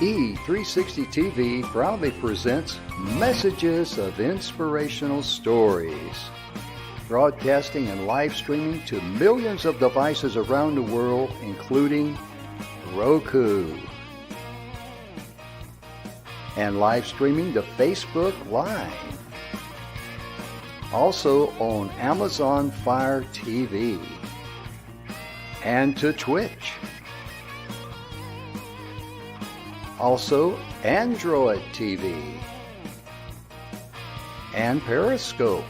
E360 TV proudly presents Messages of Inspirational Stories, broadcasting and live streaming to millions of devices around the world, including Roku, and live streaming to Facebook Live. Also on Amazon Fire TV and to Twitch. Also Android TV and Periscope.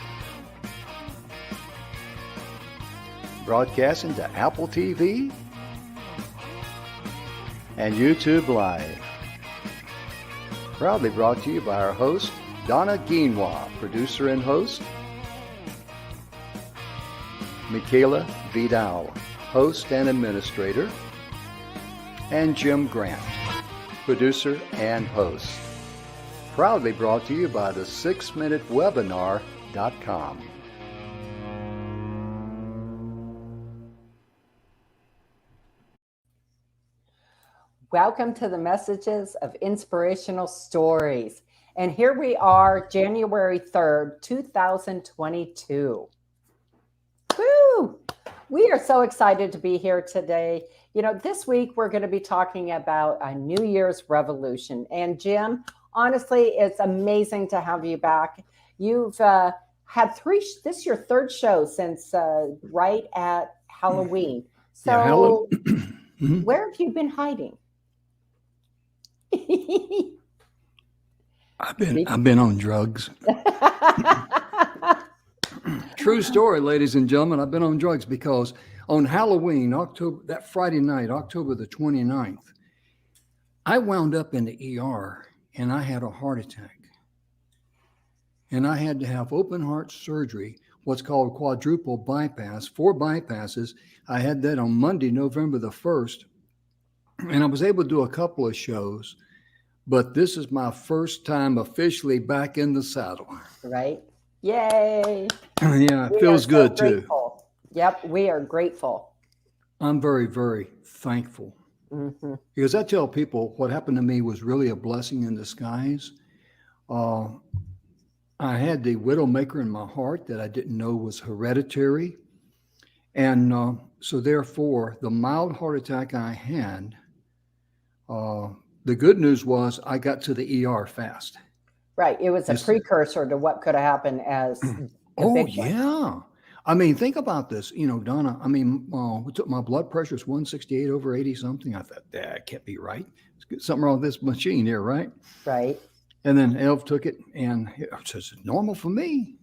Broadcasting to Apple TV and YouTube Live. Proudly brought to you by our host, Donna, producer and host, Michaela Vidal, host and administrator, and Jim Grant, producer and host. Proudly brought to you by the 6minutewebinar.com. Welcome to the Messages of Inspirational Stories. And here we are, January 3rd, 2022. Woo! We are so excited to be here today. You know, this week we're going to be talking about a New Year's revolution. And Jim, honestly, it's amazing to have you back. You've had this is your third show since right at Halloween. So where have you been hiding? I've been on drugs. True story, ladies and gentlemen. I've been on drugs because on Halloween, that Friday night, October the 29th, I wound up in the ER and I had a heart attack. And I had to have open heart surgery, what's called quadruple bypass, 4 bypasses. I had that on Monday, November the 1st. And I was able to do a couple of shows, but this is my first time officially back in the saddle. Right. Yay. Yeah, it feels good too. Yep, we are grateful. I'm very, very thankful. Mm-hmm. Because I tell people what happened to me was really a blessing in disguise. I had the widowmaker in my heart that I didn't know was hereditary. And so therefore, the mild heart attack I had, the good news was I got to the ER fast. Right. It was a precursor to what could have happened as yeah. I mean, think about this. You know, Donna, I mean, my blood pressure is 168 over 80 something. I thought, that can't be right. There's something wrong with this machine here, right? Right. And then Elv took it and it says, normal for me.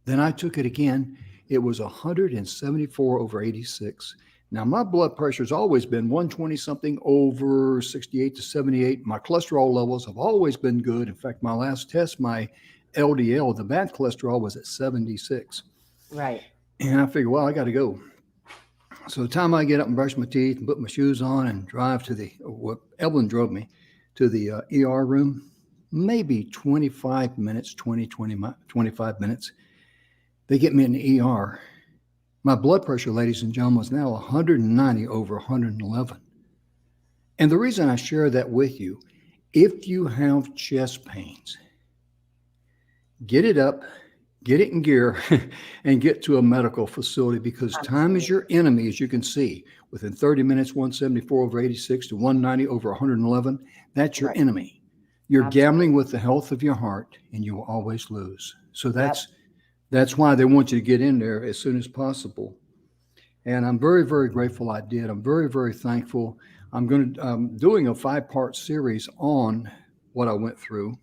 Then I took it again. It was 174 over 86. Now, my blood pressure has always been 120 something over 68 to 78. My cholesterol levels have always been good. In fact, my last test, my LDL, the bad cholesterol, was at 76. Right. And I figured, well, I got to go. So the time I get up and brush my teeth and put my shoes on and drive Evelyn drove me to the ER room, maybe 25 minutes, 25 minutes. They get me in the ER. My blood pressure, ladies and gentlemen, is now 190 over 111. And the reason I share that with you, if you have chest pains, get it up, get it in gear, and get to a medical facility because time is your enemy, as you can see. Within 30 minutes, 174 over 86 to 190 over 111, that's your enemy. You're gambling with the health of your heart, and you will always lose. So that's why they want you to get in there as soon as possible. And I'm very, very grateful I did. I'm very, very thankful. I'm doing a 5-part series on what I went through.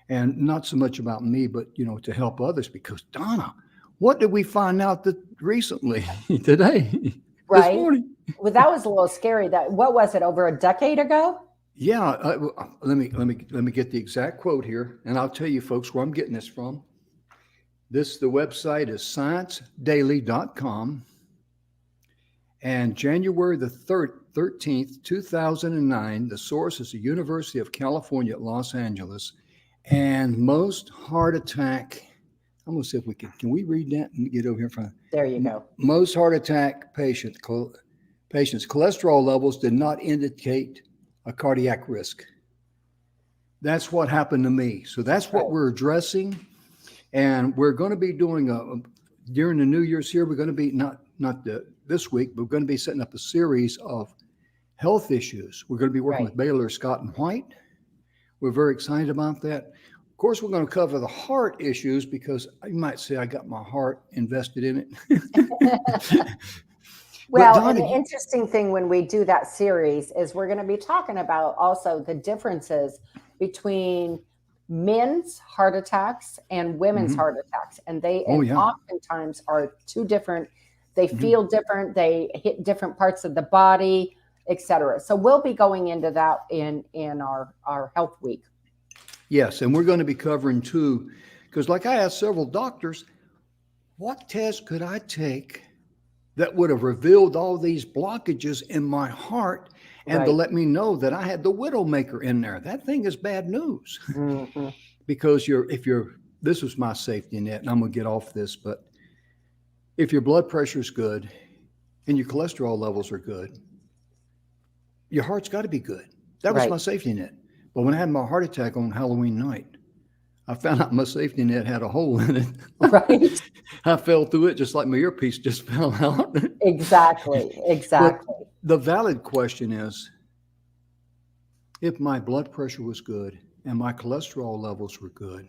And not so much about me, but, you know, to help others. Because, Donna, what did we find out recently, today, right. This morning? Well, that was a little scary. What was it, over a decade ago? Yeah. Let me get the exact quote here. And I'll tell you, folks, where I'm getting this from. The website is ScienceDaily.com, and January the 13th, 2009, the source is the University of California at Los Angeles, and most heart attack, I'm going to see if we can we read that and get over here in front? There you go. Most heart attack patients' cholesterol levels did not indicate a cardiac risk. That's what happened to me. So that's what Right. we're addressing. And we're going to be doing during the New Year's here, we're going to be this week, but we're going to be setting up a series of health issues. We're going to be working Right. with Baylor, Scott, and White. We're very excited about that. Of course, we're going to cover the heart issues because you might say I got my heart invested in it. But Well, and Donna, the interesting thing when we do that series is we're going to be talking about also the differences between men's heart attacks and women's mhm. heart attacks. And they Oh and yeah. oftentimes are two different, they Mhm. feel different, they hit different parts of the body, etc. So we'll be going into that in our health week. Yes, and we're going to be covering too, because like I asked several doctors, what test could I take that would have revealed all these blockages in my heart and to Right. let me know that I had the widowmaker in there? That thing is bad news Hmm. because this was my safety net, and I'm going to get off this, but if your blood pressure is good and your cholesterol levels are good, your heart's got to be good. That was Right. my safety net. But when I had my heart attack on Halloween night, I found out my safety net had a hole in it. Right. I fell through it just like my earpiece just fell out. Exactly. But Exactly. the valid question is, if my blood pressure was good and my cholesterol levels were good,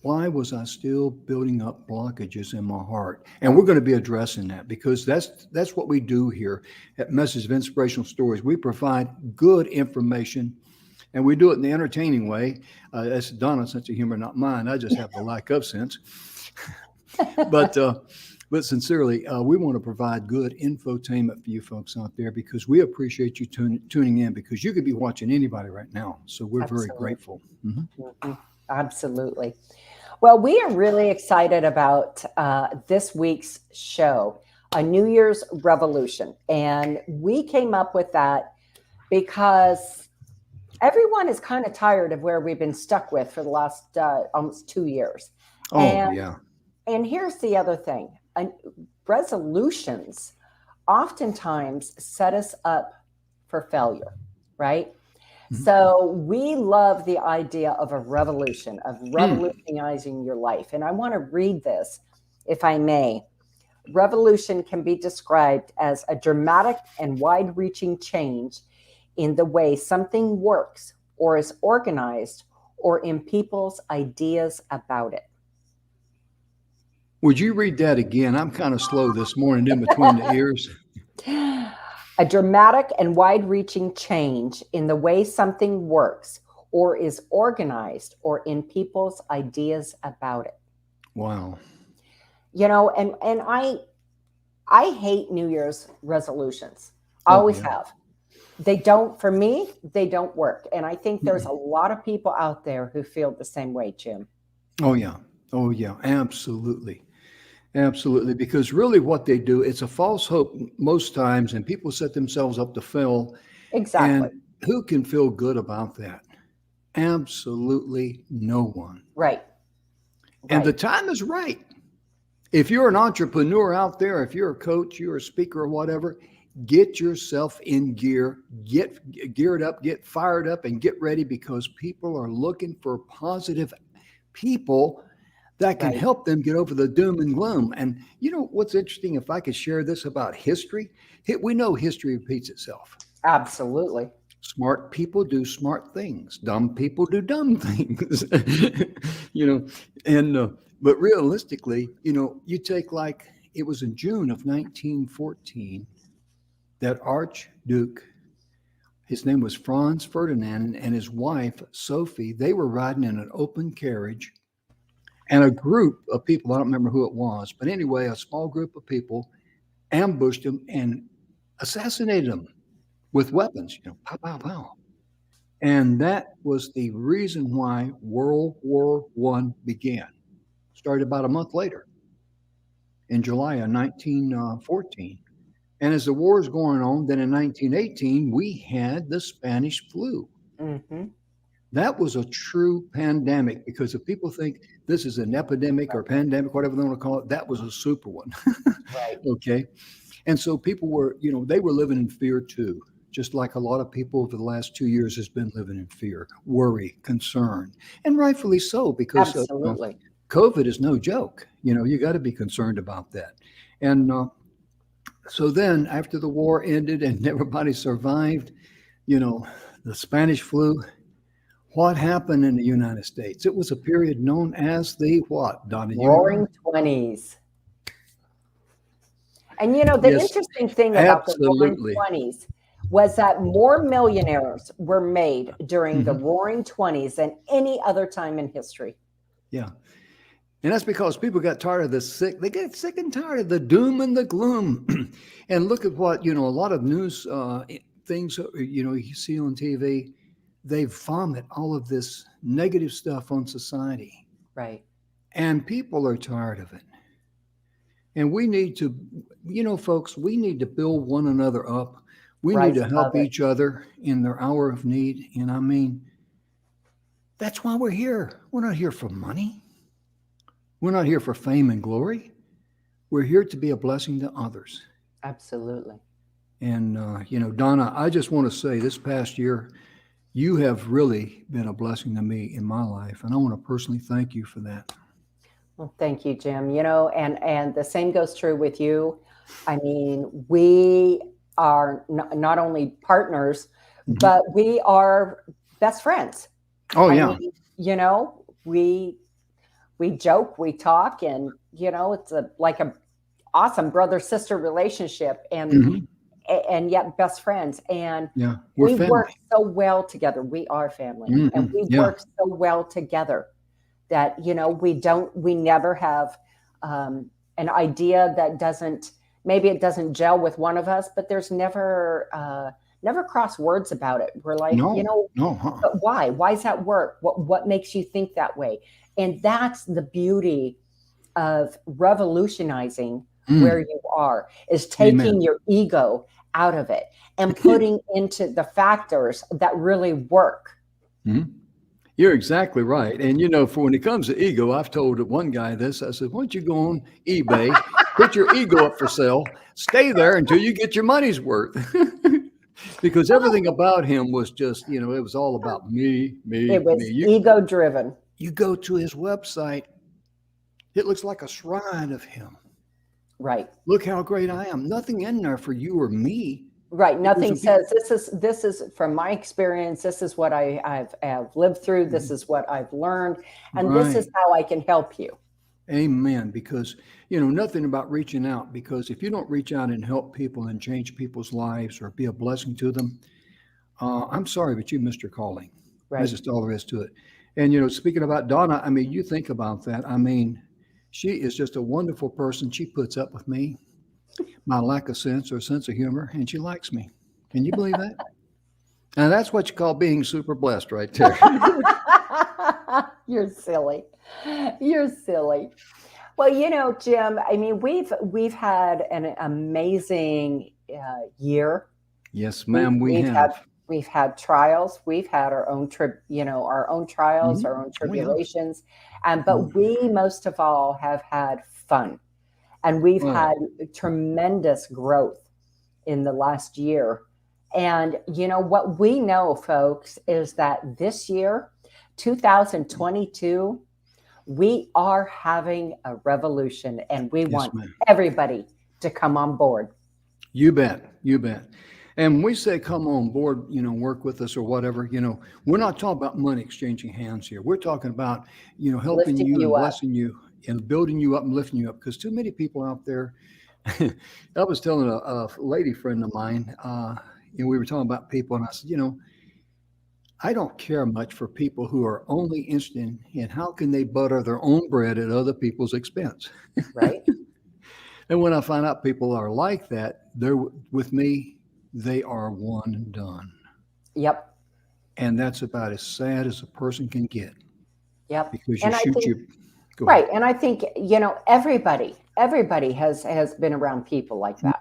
why was I still building up blockages in my heart? And we're going to be addressing that because that's what we do here at Message of Inspirational Stories. We provide good information, and we do it in the entertaining way. That's Donna's sense of humor, not mine. I just have the lack of sense. But sincerely, we want to provide good infotainment for you folks out there because we appreciate you tuning in because you could be watching anybody right now. So we're very Absolutely. grateful. Mhm. Mhm. Absolutely. Well, we are really excited about this week's show, a New Year's Revolution. And we came up with that because everyone is kind of tired of where we've been stuck with for the last almost 2 years. Oh, And yeah. and here's the other thing. Resolutions oftentimes set us up for failure, right? Mhm. So we love the idea of a revolution, of Mm. revolutionizing your life. And I want to read this, if I may. Revolution can be described as a dramatic and wide reaching change in the way something works or is organized or in people's ideas about it. Would you read that again? I'm kind of slow this morning in between the ears. A dramatic and wide reaching change in the way something works or is organized or in people's ideas about it. Wow. And I hate New Year's resolutions. I Oh, always yeah. have. They don't, for me, they don't work. And I think there's a Mm-mm. lot of people out there who feel the same way, Jim. Oh, yeah. Oh, yeah. Absolutely. Absolutely. Because really what they do, it's a false hope most times, and people set themselves up to fail. Exactly. And who can feel good about that? Absolutely no one. Right. And the Right. time is right. If you're an entrepreneur out there, if you're a coach, you're a speaker or whatever, get yourself in gear, get geared up, get fired up, and get ready because people are looking for positive people that can Right. help them get over the doom and gloom. And you know what's interesting? If I could share this about history, we know history repeats itself. Absolutely. Smart people do smart things. Dumb people do dumb things. you know, and but realistically, you take like it was in June of 1914 that Archduke, his name was Franz Ferdinand, and his wife Sophie, they were riding in an open carriage, and a group of people, I don't remember who it was, but anyway, a small group of people ambushed them and assassinated them with weapons. Pow, pow, pow. And that was the reason why World War One began. Started about a month later in July of 1914. And as the war is going on, then in 1918, we had the Spanish flu. Hmm. That was a true pandemic because if people think this is an epidemic or pandemic, whatever they want to call it, that was a super one. Right. Okay. And so people were, they were living in fear too. just like a lot of people over the last 2 years has been living in fear, worry, concern, and rightfully so, because Absolutely. COVID is no joke. You got to be concerned about that. And so then after the war ended and everybody survived, the Spanish flu, what happened in the United States? It was a period known as the what, Donna? Roaring 20s. And the Yes, interesting thing about the Roaring absolutely. 20s was that more millionaires were made during the Mhm. Roaring 20s than any other time in history. Yeah. And that's because people got tired of the sick. They get sick and tired of the doom and the gloom. And look at what, a lot of news things, you see on TV, they vomit all of this negative stuff on society. Right. And people are tired of it. And we need to, folks, we need to build one another up. We need Rise to above help it. each other in their hour of need. And I mean, that's why we're here. We're not here for money. We're not here for fame and glory. We're here to be a blessing to others. Absolutely. And, Donna, I just want to say this past year, you have really been a blessing to me in my life. And I want to personally thank you for that. Well, thank you, Jim. And the same goes true with you. I mean, we are not only partners, Mhm. but we are best friends. Oh, I yeah. mean, we joke, we talk, and it's like a awesome brother-sister relationship, and Mhm. and yet best friends. And Yeah. We're we work family. so well together. We are family, and we Yeah. work so well together that we never have an idea that maybe it doesn't gel with one of us, but there's never cross words about it. We're like, No. but why does that work? What makes you think that way? And that's the beauty of revolutionizing where you are, is taking Amen. your ego out of it and putting into the factors that really work. Mhm. You're exactly right. And for when it comes to ego, I've told one guy this. I said, why don't you go on eBay, put your ego up for sale, stay there until you get your money's worth. Because everything about him was just, it was all about me. It was ego driven. You go to his website, it looks like a shrine of him. Right. Look how great I am. Nothing in there for you or me. Right. Nothing says this is from my experience. This is what I've lived through. This is what I've learned. And this is how I can help you. Amen. Because, nothing about reaching out, because if you don't reach out and help people and change people's lives or be a blessing to them, I'm sorry, but you missed your calling. Right. That's just all there is to it. And, speaking about Donna, I mean, you think about that. I mean, she is just a wonderful person. She puts up with me, my lack of sense of humor, and she likes me. Can you believe that? And that's what you call being super blessed right there. You're silly. You're silly. Well, Jim, I mean, we've had an amazing year. Yes, ma'am, we have. We've had trials. We've had our own our own trials, our own tribulations. But we most of all have had fun. And we've had tremendous growth in the last year. And what we know, folks, is that this year, 2022, we are having a revolution, and we want everybody to come on board. You bet. And when we say come on board, work with us or whatever, we're not talking about money exchanging hands here. We're talking about, helping you and blessing you and building you up and lifting you up. Because too many people out there, I was telling a lady friend of mine, we were talking about people, and I said, I don't care much for people who are only interested in how can they butter their own bread at other people's expense. Right. And when I find out people are like that, they're with me, they are one and done. Yep. And that's about as sad as a person can get. Yep. Because right. And I think, everybody has been around people like that.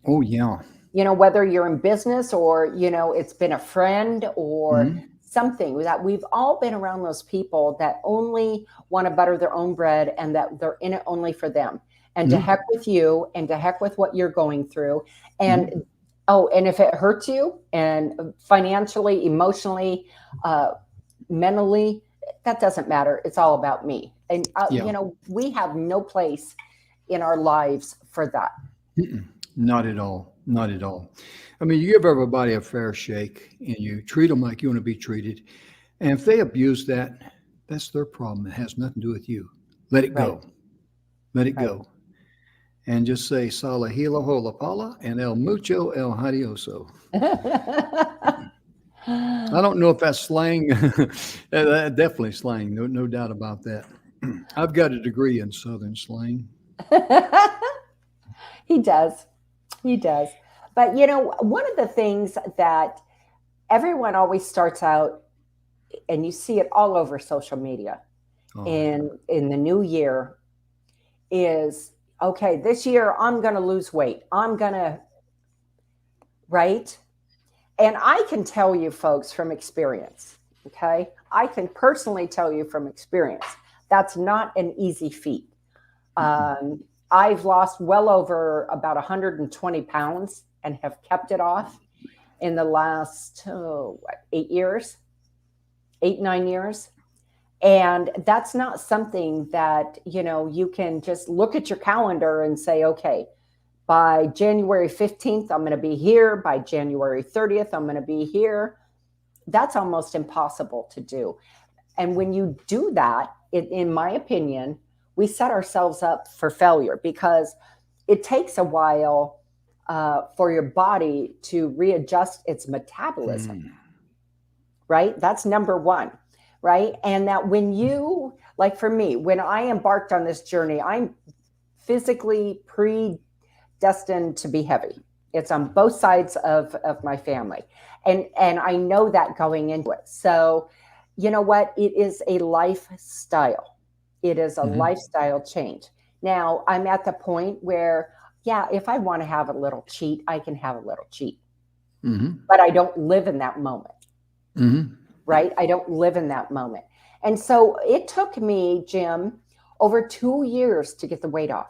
Oh, yeah. Whether you're in business or, it's been a friend or something, that we've all been around those people that only want to butter their own bread and that they're in it only for them. And to heck with you and to heck with what you're going through. And Oh, and if it hurts you and financially, emotionally, uh, mentally, that doesn't matter. It's all about me. And, Yeah. we have no place in our lives for that. Mm-mm. Not at all. Not at all. I mean, you give everybody a fair shake and you treat them like you want to be treated. And if they abuse that, that's their problem. It has nothing to do with you. Let it Right. go. Let it Right. go. And just say Salahila Hola Pala and El Mucho El Hadioso. I don't know if that's slang. Definitely slang. No doubt about that. I've got a degree in Southern slang. He does. He does. But one of the things that everyone always starts out, and you see it all over social media Oh, in the new year, is okay, this year I'm going to lose weight. I'm going to, right? And I can tell you, folks, from experience, okay? I can personally tell you from experience, that's not an easy feat. Um, I've lost well over about 120 pounds and have kept it off in the last 8 years, 8, 9 years. And that's not something that, you can just look at your calendar and say, okay, by January 15th, I'm going to be here. By January 30th, I'm going to be here. That's almost impossible to do. And when you do that, in my opinion, we set ourselves up for failure because it takes a while for your body to readjust its metabolism, right? That's number one, right? And that when you, like for me, when I embarked on this journey, I'm physically predestined to be heavy. It's on both sides of my family. And I know that going into it. So, you know what? It is a lifestyle. It is a hmm lifestyle change. Now, I'm at the point where, yeah, if I want to have a little cheat, I can have a little cheat, hmm but I don't live in that moment, hmm right? I don't live in that moment. And so it took me, Jim, over 2 years to get the weight off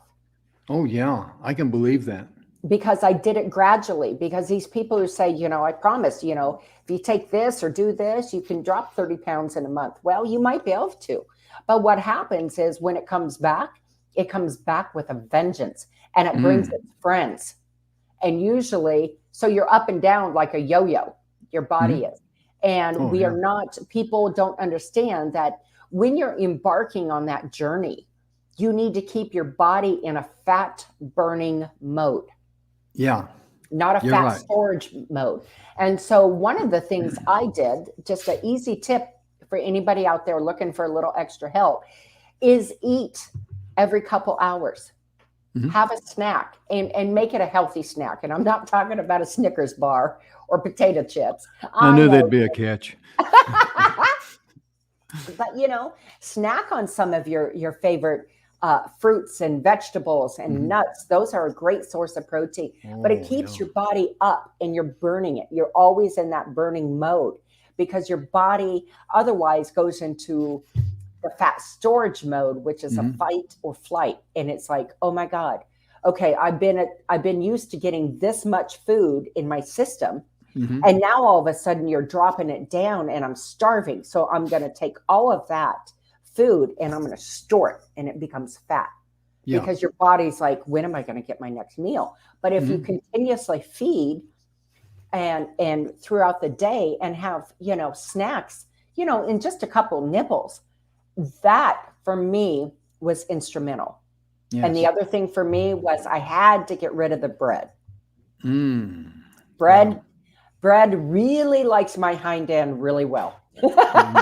Oh, yeah. I can believe that. because I did it gradually. Because these people who say, I promise, if you take this or do this, you can drop 30 pounds in a month. Well, you might be able to. But what happens is when it comes back with a vengeance and it brings Mm. its friends. And usually, so you're up and down like a yo yo, your body hmm is. And Oh, we yeah. are not, people don't understand that when you're embarking on that journey, you need to keep your body in a fat burning mode, Yeah. not a You're fat right. storage mode. And so, one of the things I did, just an easy tip for anybody out there looking for a little extra help, is eat every couple hours. hmm Have a snack and make it a healthy snack. And I'm not talking about a Snickers bar or potato chips. I I knew know. there'd be a catch. But snack on some of your favorite fruits and vegetables and hmm nuts. Those are a great source of protein, but it Oh, keeps yeah. your body up and you're burning it. You're always in that burning mode because your body otherwise goes into the fat storage mode, which is a hmm fight or flight. And it's like, oh my God, okay, I've been used to getting this much food in my system. hmm And now all of a sudden you're dropping it down and I'm starving. So I'm going to take all of that food and I'm going to store it and it becomes fat Yeah. because your body's like, when am I going to get my next meal? But if you hmm continuously feed and throughout the day and have, snacks, in just a couple nibbles, that for me was instrumental. And the Yes. other thing for me was I had to get rid of the bread. Mm. Yeah. Bread bread really likes my hind end really well. hmm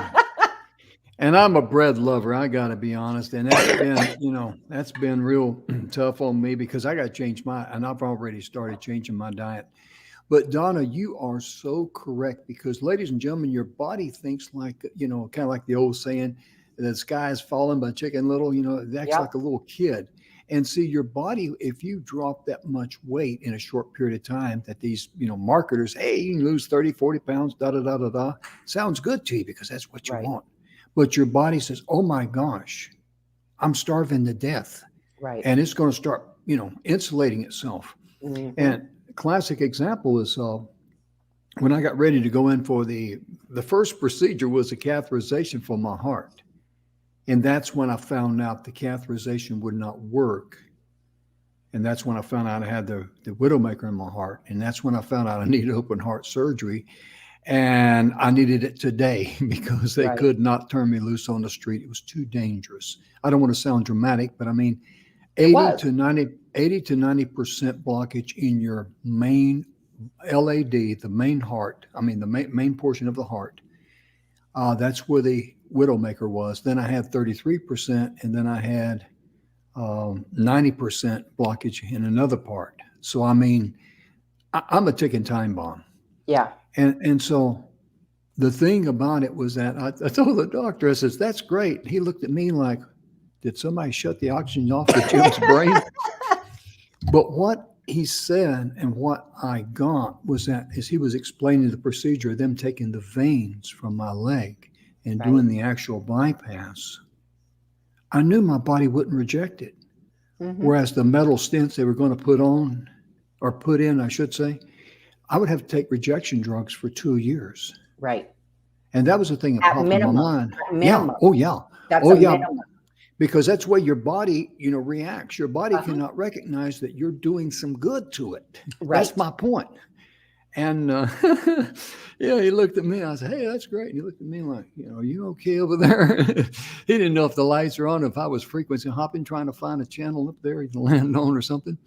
And I'm a bread lover. I got to be honest. And that's been real tough on me because I got to change and I've already started changing my diet. But Donna, you are so correct because, ladies and gentlemen, your body thinks like, kind of like the old saying, the sky is falling by chicken little, it acts like Yep. a little kid. And see, your body, if you drop that much weight in a short period of time, that these, marketers, hey, you can lose 30, 40 pounds, da da da da da, sounds good to you because that's what you Right. want. But your body says, oh my gosh, I'm starving to death. Right. And it's going to start, insulating itself. Hmm. And classic example is when I got ready to go in for the first procedure was a catheterization for my heart. And that's when I found out the catheterization would not work. And that's when I found out I had the widowmaker in my heart. And that's when I found out I needed open heart surgery. And I needed it today because they could not turn me loose on the street. It was too dangerous. I don't want to sound dramatic, but I mean, 80 to 90% blockage in your main LAD, the main heart, I mean, the main portion of the heart. That's where the widowmaker was. Then I had 33%, and then I had 90% blockage in another part. So, I mean, I'm a ticking time bomb. Yeah. And so the thing about it was that I told the doctor, I says, that's great. He looked at me like, did somebody shut the oxygen off to Jim's brain? But what he said and what I got was that as he was explaining the procedure of them taking the veins from my leg and doing the actual bypass, I knew my body wouldn't reject it. Whereas the metal stents they were going to put on, or put in, I should say, I would have to take rejection drugs for 2 years. Right. And that was the thing that popped in my mind. Yeah. Oh, yeah. That's a minimum. Because that's where your body, reacts. Your body cannot recognize that you're doing some good to it. Right. That's my point. And he looked at me. I said, "Hey, that's great." And he looked at me like, "Are you okay over there?" He didn't know if the lights are on, if I was frequency hopping, trying to find a channel up there he can land on or something.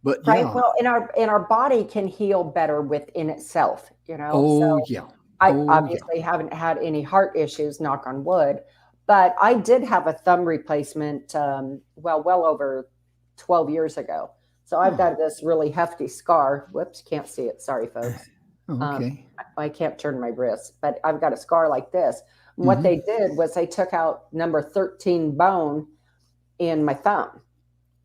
But well, and our body can heal better within itself. Oh, so I obviously haven't had any heart issues, knock on wood. But I did have a thumb replacement, well over 12 years ago. So I've got this really hefty scar. Whoops, can't see it. Sorry, folks. Okay. I can't turn my wrist, but I've got a scar like this. What they did was they took out number 13 bone in my thumb.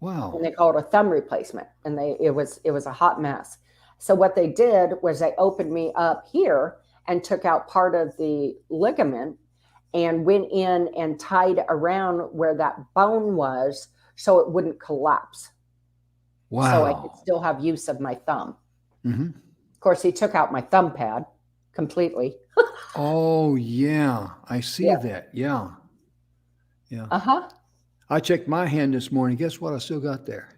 Wow. And they called it a thumb replacement. And it was a hot mess. So what they did was they opened me up here and took out part of the ligament and went in and tied around where that bone was so it wouldn't collapse. Wow. So I could still have use of my thumb. Of course, he took out my thumb pad completely. Oh, yeah. I see that. Yeah. Yeah. I checked my hand this morning. Guess what? I still got there.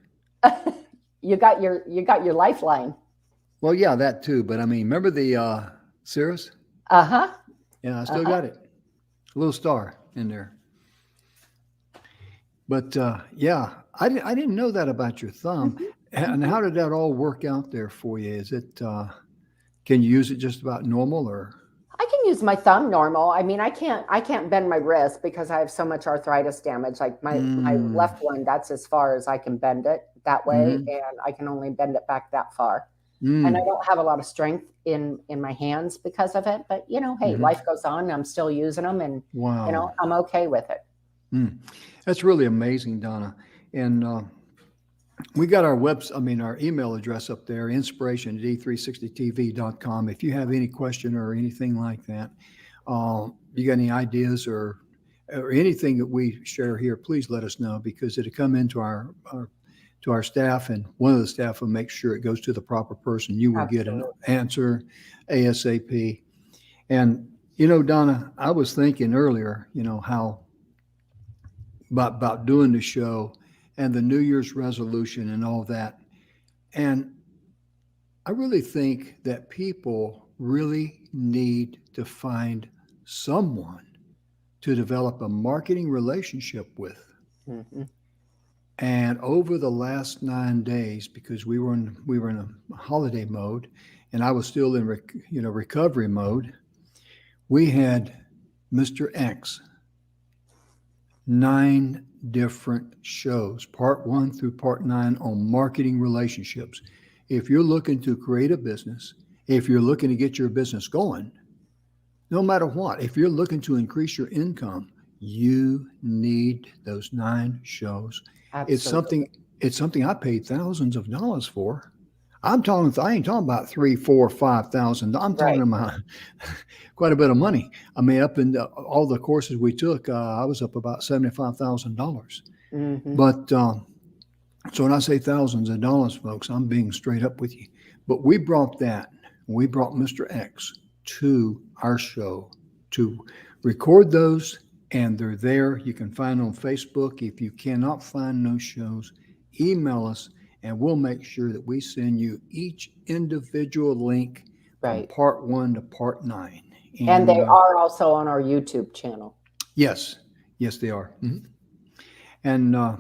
You got your lifeline. Well, yeah, that too. But I mean, remember the Cirrus? Yeah, I still got it. A little star in there. But I didn't know that about your thumb. And how did that all work out there for you? Is it can you use it just about normal, or? I can use my thumb normal. I mean, I can't bend my wrist because I have so much arthritis damage. Like my left one, that's as far as I can bend it that way, and I can only bend it back that far. And I don't have a lot of strength in my hands because of it. But hey, life goes on. I'm still using them, and I'm okay with it. That's really amazing, Donna. And we got our our email address up there, inspiration@d360tv.com. If you have any question or anything like that, you got any ideas or anything that we share here, please let us know, because it'll come into our staff, and one of the staff will make sure it goes to the proper person. You will get an answer ASAP. And, Donna, I was thinking earlier, how about doing the show and the New Year's resolution and all that. And I really think that people really need to find someone to develop a marketing relationship with. And over the last 9 days, because we were in a holiday mode, and I was still in recovery mode, we had Mr. X, 9 different shows, part 1 through part 9, on marketing relationships. If you're looking to create a business, if you're looking to get your business going, no matter what, if you're looking to increase your income, you need those 9 shows. Absolutely. It's something I paid thousands of dollars for. I ain't talking about $3,000, $4,000, $5,000. I'm talking about quite a bit of money. I mean, up in all the courses we took, I was up about $75,000. But So when I say thousands of dollars, folks, I'm being straight up with you. But we brought Mr. X to our show to record those, and they're there. You can find on Facebook. If you cannot find those shows, email us, and we'll make sure that we send you each individual link from Right. part 1 to part 9. And they are also on our YouTube channel. Yes, they are. Mm-hmm. And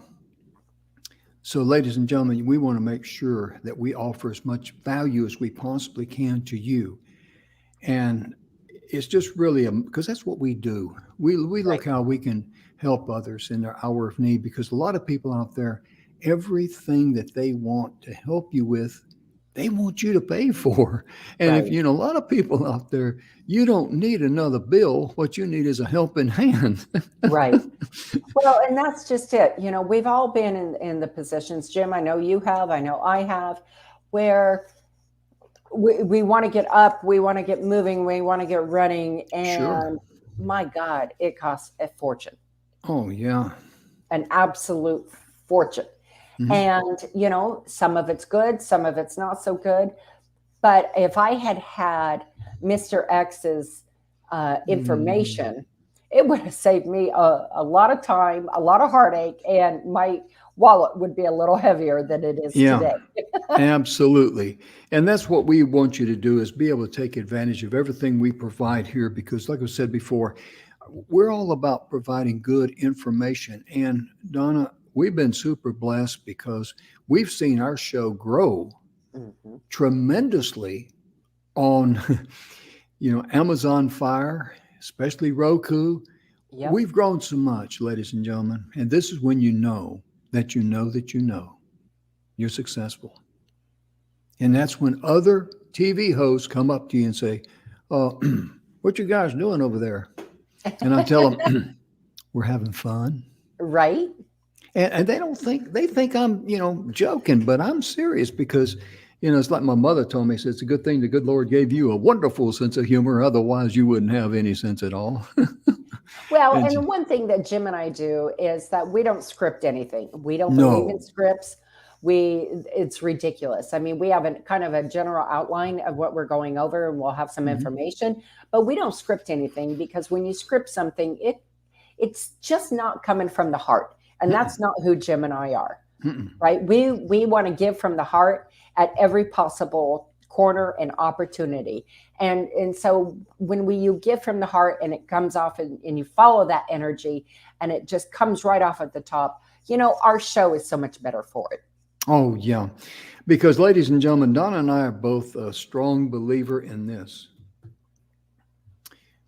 so, ladies and gentlemen, we want to make sure that we offer as much value as we possibly can to you. And it's just really because that's what we do. We look how we can help others in their hour of need, because a lot of people out there, everything that they want to help you with, they want you to pay for. And if a lot of people out there, you don't need another bill. What you need is a helping hand. Right. Well, and that's just it. We've all been in the positions, Jim, I know you have, I know I have, where we want to get up, we want to get moving, we want to get running. And my God, it costs a fortune. Oh, yeah. An absolute fortune. Mm-hmm. And, some of it's good, some of it's not so good. But if I had Mr. X's information, it would have saved me a lot of time, a lot of heartache, and my wallet would be a little heavier than it is today. Absolutely. And that's what we want you to do, is be able to take advantage of everything we provide here, because like I said before, we're all about providing good information. And Donna, we've been super blessed because we've seen our show grow tremendously on, Amazon Fire, especially Roku. Yep. We've grown so much, ladies and gentlemen. And this is when you know that you're successful. And that's when other TV hosts come up to you and say, what you guys doing over there? And I tell them, we're having fun. Right. And they think I'm, joking, but I'm serious, because, it's like my mother told me, said, it's a good thing the good Lord gave you a wonderful sense of humor. Otherwise you wouldn't have any sense at all. Well, and one thing that Jim and I do is that we don't script anything. We don't believe in scripts. It's ridiculous. I mean, we have kind of a general outline of what we're going over, and we'll have some information, but we don't script anything, because when you script something, it's just not coming from the heart. And that's not who Jim and I are, right? We want to give from the heart at every possible corner and opportunity. And so when you give from the heart and it comes off and you follow that energy and it just comes right off at the top, our show is so much better for it. Oh, yeah. Because, ladies and gentlemen, Donna and I are both a strong believer in this.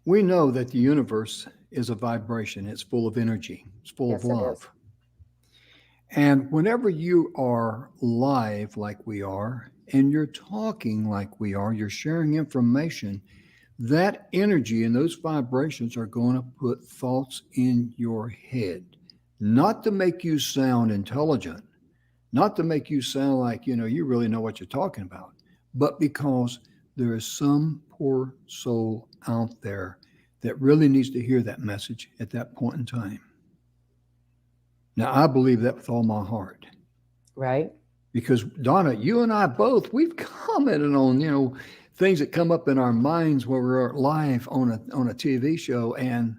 We know that the universe is a vibration. It's full of energy. It's full of love. And whenever you are live like we are, and you're talking like we are, you're sharing information, that energy and those vibrations are going to put thoughts in your head, not to make you sound intelligent, not to make you sound like, you really know what you're talking about, but because there is some poor soul out there that really needs to hear that message at that point in time. Now, I believe that with all my heart. Right. Because, Donna, you and I both, we've commented on, things that come up in our minds when we're live on a TV show, and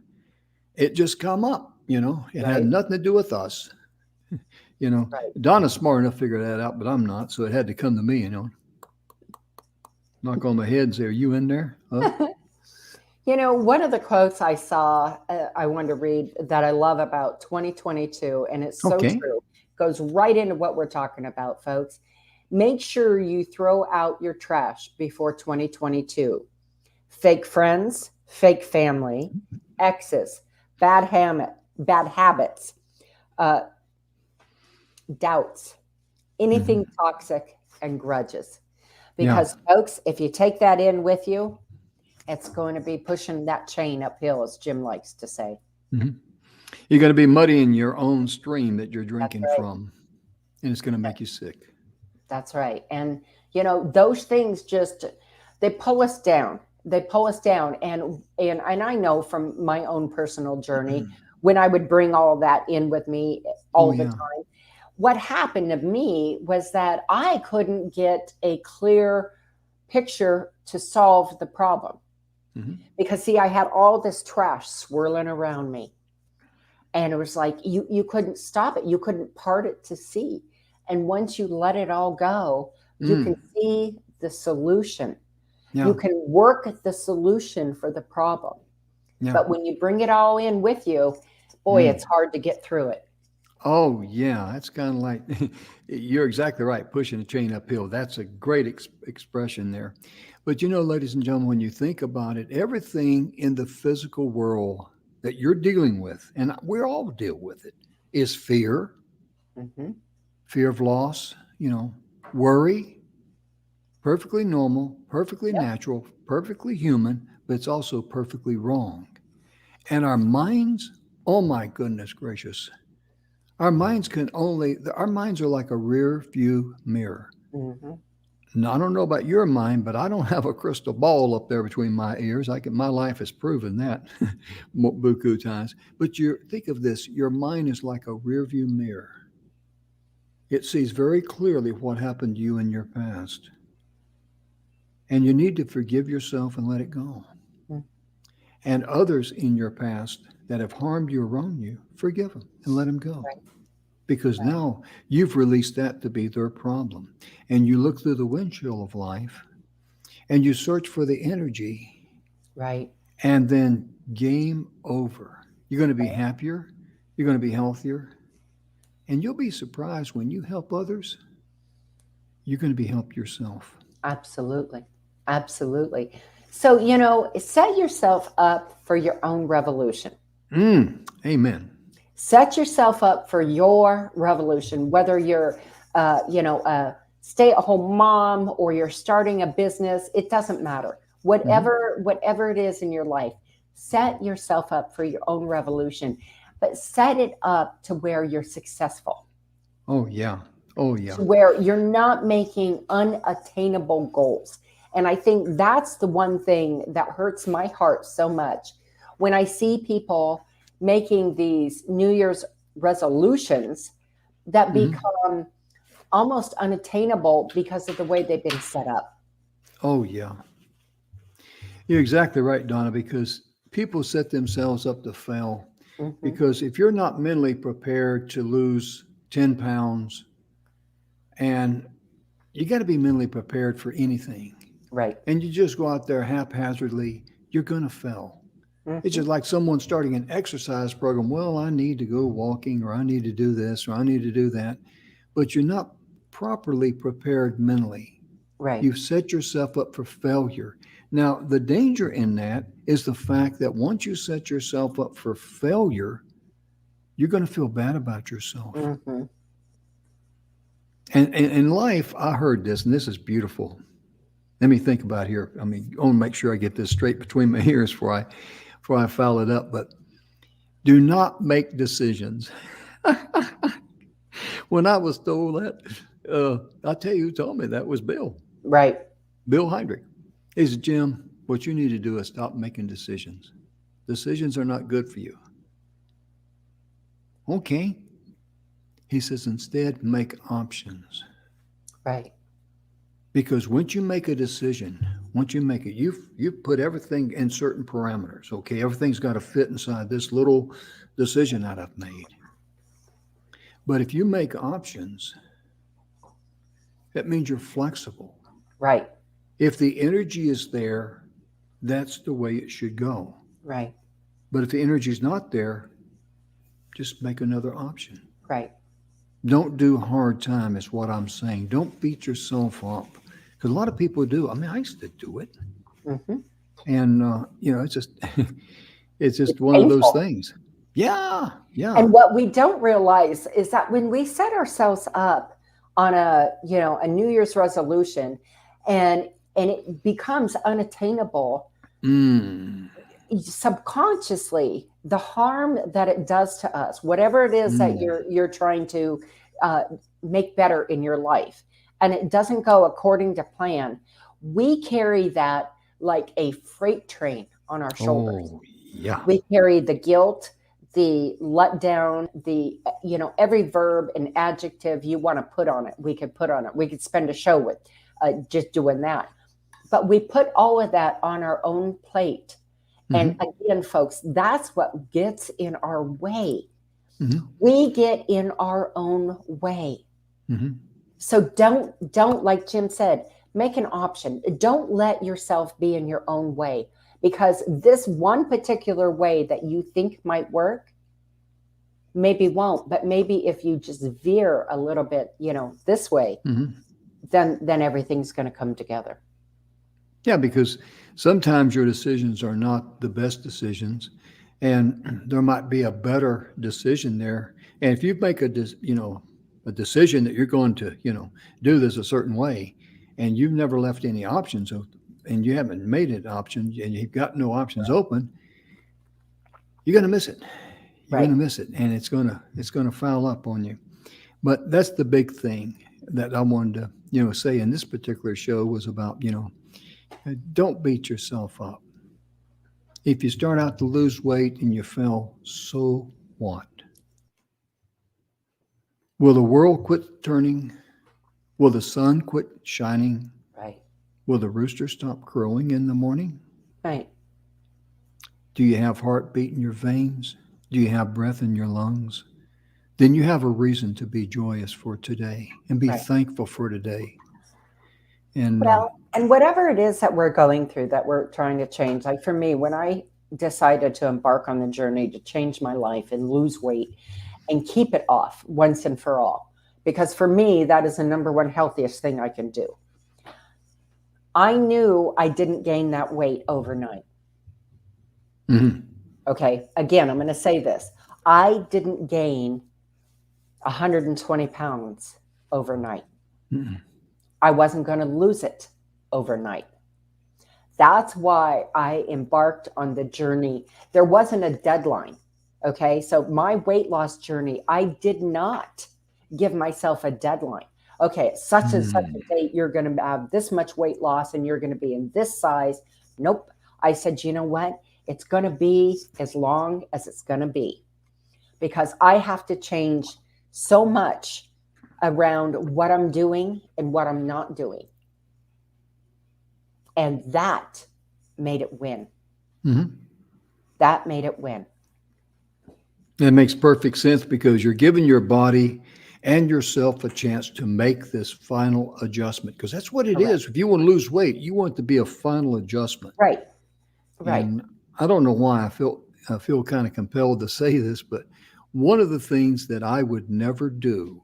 it just come up, it had nothing to do with us. Donna's smart enough to figure that out, but I'm not. So it had to come to me, knock on my head and say, are you in there? Huh? One of the quotes I saw, I wanted to read, that I love about 2022, and it's so true, goes right into what we're talking about, folks. Make sure you throw out your trash before 2022. Fake friends, fake family, exes, bad habits, doubts, anything toxic, and grudges. Because, folks, if you take that in with you, it's going to be pushing that chain uphill, as Jim likes to say. You're going to be muddying your own stream that you're drinking from, and it's going to make you sick. That's right. And, those things they pull us down. They pull us down. And I know from my own personal journey, when I would bring all that in with me all the time, what happened to me was that I couldn't get a clear picture to solve the problem. Because see, I had all this trash swirling around me. And it was like, you couldn't stop it. You couldn't part it to see. And once you let it all go, you can see the solution. Yeah. You can work the solution for the problem. Yeah. But when you bring it all in with you, boy, it's hard to get through it. Oh, yeah. That's kind of like, you're exactly right. Pushing the chain uphill. That's a great expression there. But ladies and gentlemen, when you think about it, everything in the physical world that you're dealing with, and we all deal with it, is fear, fear of loss, worry, perfectly normal, perfectly natural, perfectly human, but it's also perfectly wrong. And our minds, oh my goodness gracious, our minds are like a rear view mirror. Now, I don't know about your mind, but I don't have a crystal ball up there between my ears. My life has proven that beaucoup times. But think of this, your mind is like a rear view mirror. It sees very clearly what happened to you in your past. And you need to forgive yourself and let it go. And others in your past that have harmed you or wronged you, forgive them and let them go. Because now you've released that to be their problem. And you look through the windshield of life and you search for the energy. Right. And then game over. You're going to be happier. You're going to be healthier. And you'll be surprised when you help others, you're going to be helped yourself. Absolutely. Absolutely. So, set yourself up for your own revolution. Amen. Set yourself up for your revolution, whether you're, a stay-at-home mom or you're starting a business. It doesn't matter. Whatever it is in your life, set yourself up for your own revolution, but set it up to where you're successful. Oh, yeah. Oh, yeah. To where you're not making unattainable goals. And I think that's the one thing that hurts my heart so much when I see people making these New Year's resolutions that become almost unattainable because of the way they've been set up. Oh, yeah. You're exactly right, Donna, because people set themselves up to fail. Because if you're not mentally prepared to lose 10 pounds, and you got to be mentally prepared for anything. Right. And you just go out there haphazardly, you're going to fail. It's just like someone starting an exercise program. Well, I need to go walking, or I need to do this, or I need to do that. But you're not properly prepared mentally. Right. You've set yourself up for failure. Now, the danger in that is the fact that once you set yourself up for failure, you're going to feel bad about yourself. And in life, I heard this, and this is beautiful. Let me think about here. I mean, I want to make sure I get this straight between my ears before I foul it up. But do not make decisions. When I was told that, I'll tell you who told me that was Bill. Right. Bill Heinrich. He said, Jim, what you need to do is stop making decisions. Decisions are not good for you. Okay. He says, instead, make options. Right. Because once you make a decision, once you make it, you've put everything in certain parameters. Okay, everything's got to fit inside this little decision that I've made. But if you make options, that means you're flexible. Right. If the energy is there, that's the way it should go. Right. But if the energy is not there, just make another option. Right. Don't do hard time is what I'm saying. Don't beat yourself up. Because a lot of people do. I mean, I used to do it. And, it's just one painful. of those things. Yeah. Yeah. And what we don't realize is that when we set ourselves up on a New Year's resolution and it becomes unattainable, subconsciously, the harm that it does to us, whatever it is that you're trying to make better in your life, and it doesn't go according to plan, we carry that like a freight train on our shoulders. Oh, yeah. We carry the guilt, the let down, the, every verb and adjective you want to put on it, we could put on it. We could spend a show with just doing that. But we put all of that on our own plate. And again, folks, that's what gets in our way. We get in our own way. So don't, like Jim said, make an option. Don't let yourself be in your own way, because this one particular way that you think might work maybe won't. But maybe if you just veer a little bit, this way, then everything's going to come together. Yeah, because sometimes your decisions are not the best decisions, and there might be a better decision there. And if you make a decision that you're going to, do this a certain way, and you've never left any options, and you haven't made it options, and you've got no options open, you're going to miss it. You're going to miss it, and it's going to foul up on you. But that's the big thing that I wanted to, say in this particular show was about, don't beat yourself up. If you start out to lose weight and you fail, so what? Will the world quit turning? Will the sun quit shining? Right. Will the rooster stop crowing in the morning? Right. Do you have heartbeat in your veins? Do you have breath in your lungs? Then you have a reason to be joyous for today and be thankful for today. And and whatever it is that we're going through, that we're trying to change, like for me, when I decided to embark on the journey to change my life and lose weight and keep it off once and for all, because for me, that is the number one healthiest thing I can do. I knew I didn't gain that weight overnight. Okay. Again, I'm going to say this. I didn't gain 120 pounds overnight. I wasn't going to lose it overnight. That's why I embarked on the journey. There wasn't a deadline. Okay. So my weight loss journey, I did not give myself a deadline. Okay. At such and such a date, you're going to have this much weight loss and you're going to be in this size. Nope. I said, you know what? It's going to be as long as it's going to be, because I have to change so much around what I'm doing and what I'm not doing. And that made it win. That made it win. That makes perfect sense, because you're giving your body and yourself a chance to make this final adjustment, because that's what it is. If you want to lose weight, you want it to be a final adjustment. Right. And I don't know why I feel kind of compelled to say this, but one of the things that I would never do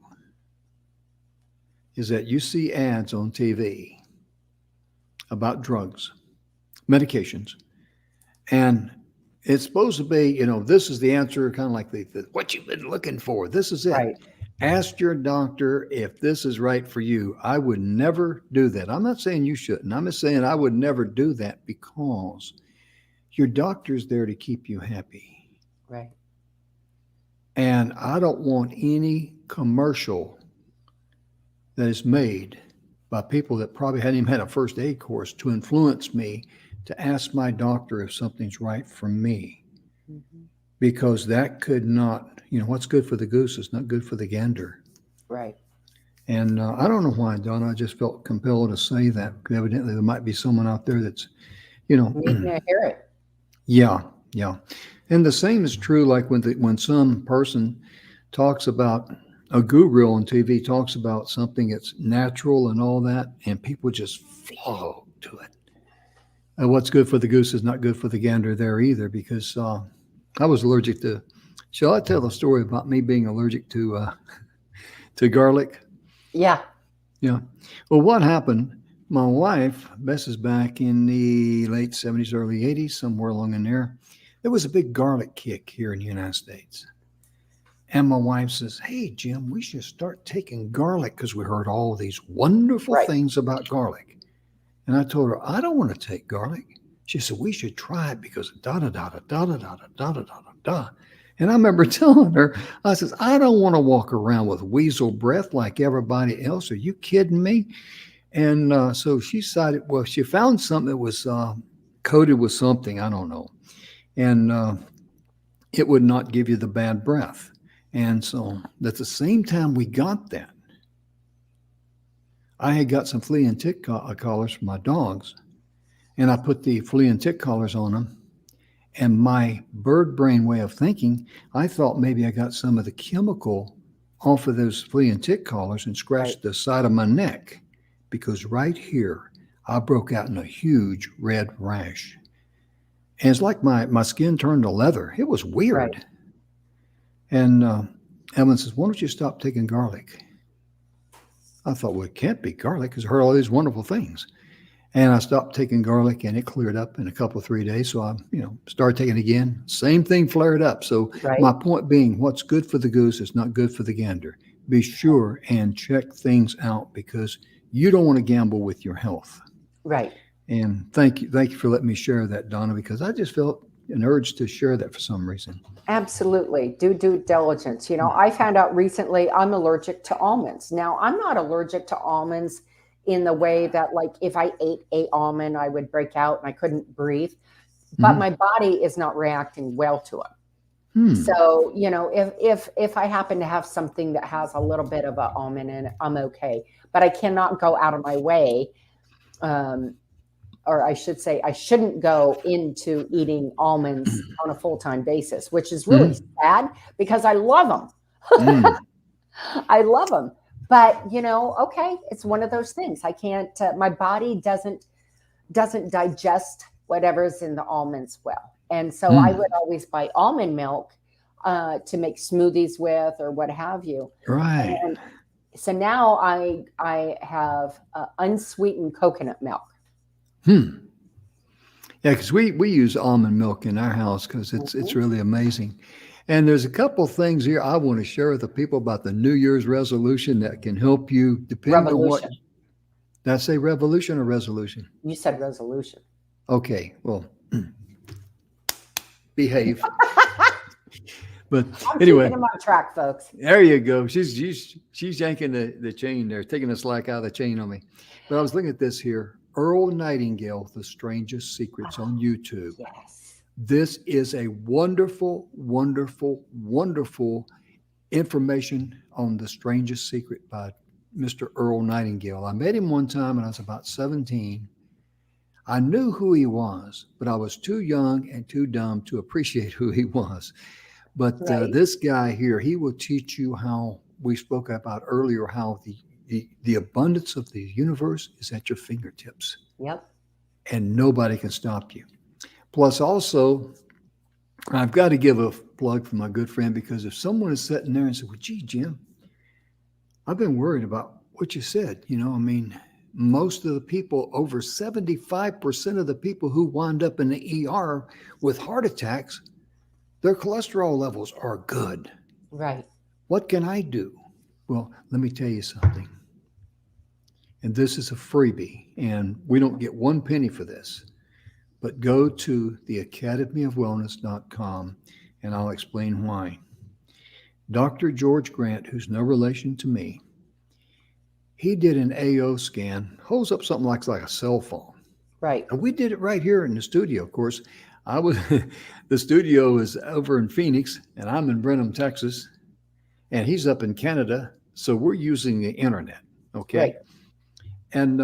is that you see ads on TV about drugs, medications, and it's supposed to be, this is the answer, kind of like the what you've been looking for. This is it. Right. Ask your doctor if this is right for you. I would never do that. I'm not saying you shouldn't. I'm just saying I would never do that, because your doctor's there to keep you happy. Right. And I don't want any commercial that is made by people that probably hadn't even had a first aid course to influence me to ask my doctor if something's right for me. Because that could not, what's good for the goose is not good for the gander. Right. And I don't know why, Donna, I just felt compelled to say that. Evidently there might be someone out there that's, Needing to hear it. Yeah. And the same is true, like when some person talks about, a guru on TV talks about something that's natural and all that, and people just flow to it. And what's good for the goose is not good for the gander there either, because I was allergic to, shall I tell the story about me being allergic to garlic? Yeah. Yeah. Well, what happened, my wife, Bess is back in the late 70s, early 80s, somewhere along in there. There was a big garlic kick here in the United States. And my wife says, hey, Jim, we should start taking garlic, because we heard all of these wonderful things about garlic. And I told her, I don't want to take garlic. She said, we should try it because da-da-da-da-da-da-da-da-da-da. And I remember telling her, I says, I don't want to walk around with weasel breath like everybody else. Are you kidding me? And so she decided, well, she found something that was coated with something, I don't know. And it would not give you the bad breath. And so at the same time we got that, I had got some flea and tick collars for my dogs, and I put the flea and tick collars on them. And my bird brain way of thinking, I thought maybe I got some of the chemical off of those flea and tick collars and scratched the side of my neck, because right here, I broke out in a huge red rash. And it's like my skin turned to leather. It was weird. Right. And Evan says, why don't you stop taking garlic? I thought, well, it can't be garlic because I heard all these wonderful things. And I stopped taking garlic, and it cleared up in a couple of 3 days. So I, started taking it again. Same thing flared up. So my point being, what's good for the goose is not good for the gander. Be sure and check things out, because you don't want to gamble with your health. Right. And thank you for letting me share that, Donna, because I just felt an urge to share that for some reason. Absolutely. Do due diligence. I found out recently I'm allergic to almonds. Now, I'm not allergic to almonds in the way that, like, if I ate an almond, I would break out and I couldn't breathe. But my body is not reacting well to them. So, if I happen to have something that has a little bit of an almond in it, I'm okay. But I cannot go out of my way, or I should say, I shouldn't go into eating almonds on a full-time basis, which is really sad because I love them. I love them. But, okay, it's one of those things. I can't, my body doesn't digest whatever's in the almonds well. And so I would always buy almond milk to make smoothies with or what have you. Right. And so now I have unsweetened coconut milk. Yeah, because we use almond milk in our house because it's really amazing. And there's a couple of things here I want to share with the people about the New Year's resolution that can help you, depending on what. Did I say revolution or resolution? You said resolution. Okay, well, behave. But I'm anyway, keeping them on track, folks. There you go. She's yanking the chain there, taking the slack out of the chain on me. But I was looking at this here. Earl Nightingale, The Strangest Secrets on YouTube. Yes. This is a wonderful, wonderful, wonderful information on the strangest secret by Mr. Earl Nightingale. I met him one time when I was about 17. I knew who he was, but I was too young and too dumb to appreciate who he was. But this guy here, he will teach you how we spoke about earlier, how the abundance of the universe is at your fingertips. Yep. And nobody can stop you. Plus, also, I've got to give a plug for my good friend, because if someone is sitting there and said, well, gee, Jim, I've been worried about what you said. Most of the people, over 75% of the people who wind up in the ER with heart attacks, their cholesterol levels are good. Right. What can I do? Well, let me tell you something. And this is a freebie, and we don't get one penny for this. But go to theacademyofwellness.com and I'll explain why. Dr. George Grant, who's no relation to me, he did an AO scan, holds up something like a cell phone. Right. And we did it right here in the studio. Of course, the studio is over in Phoenix, and I'm in Brenham, Texas, and he's up in Canada. So we're using the internet. Okay. Right. And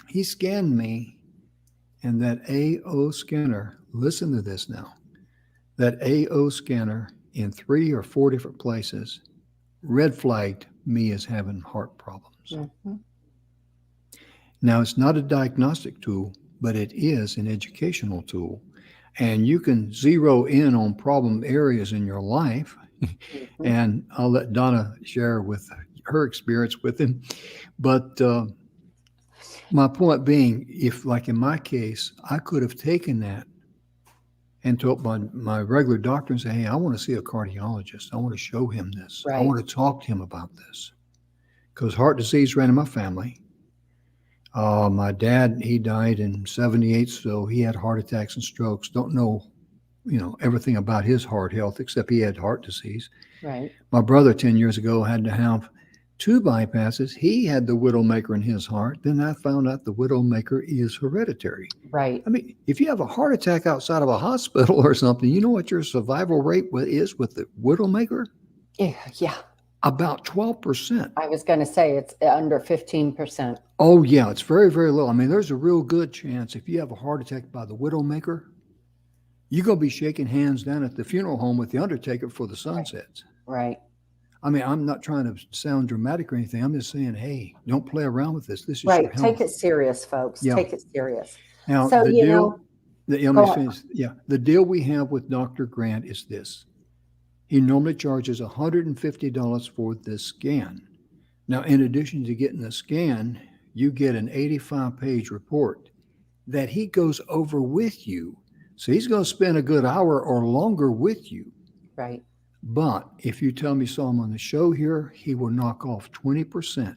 he scanned me. And that AO scanner, listen to this now, that AO scanner in 3 or 4 different places red flagged me as having heart problems. Now, it's not a diagnostic tool, but it is an educational tool. And you can zero in on problem areas in your life. And I'll let Donna share with her experience with him. But my point being, if, like in my case, I could have taken that and told my regular doctor and say, hey, I want to see a cardiologist. I want to show him this. Right. I want to talk to him about this. Because heart disease ran in my family. My dad, he died in 78, so he had heart attacks and strokes. Don't know, everything about his heart health, except he had heart disease. Right. My brother 10 years ago had to have 2 bypasses. He had the widowmaker in his heart. Then I found out the widowmaker is hereditary. Right. I mean, if you have a heart attack outside of a hospital or something, you know what your survival rate is with the widowmaker? Yeah. About 12%. I was going to say it's under 15%. Oh, yeah. It's very, very low. I mean, there's a real good chance if you have a heart attack by the widowmaker, you're going to be shaking hands down at the funeral home with the undertaker for the sunsets. Right. I mean, I'm not trying to sound dramatic or anything. I'm just saying, hey, don't play around with this. This is Right. your health. Take it serious, folks. Yeah. Take it serious. Now, So, the you deal, know, the deal we have with Dr. Grant is this. He normally charges $150 for this scan. Now, in addition to getting the scan, you get an 85-page report that he goes over with you. So he's going to spend a good hour or longer with you. right. But if you tell me so, I'm on the show here, he will knock off 20%,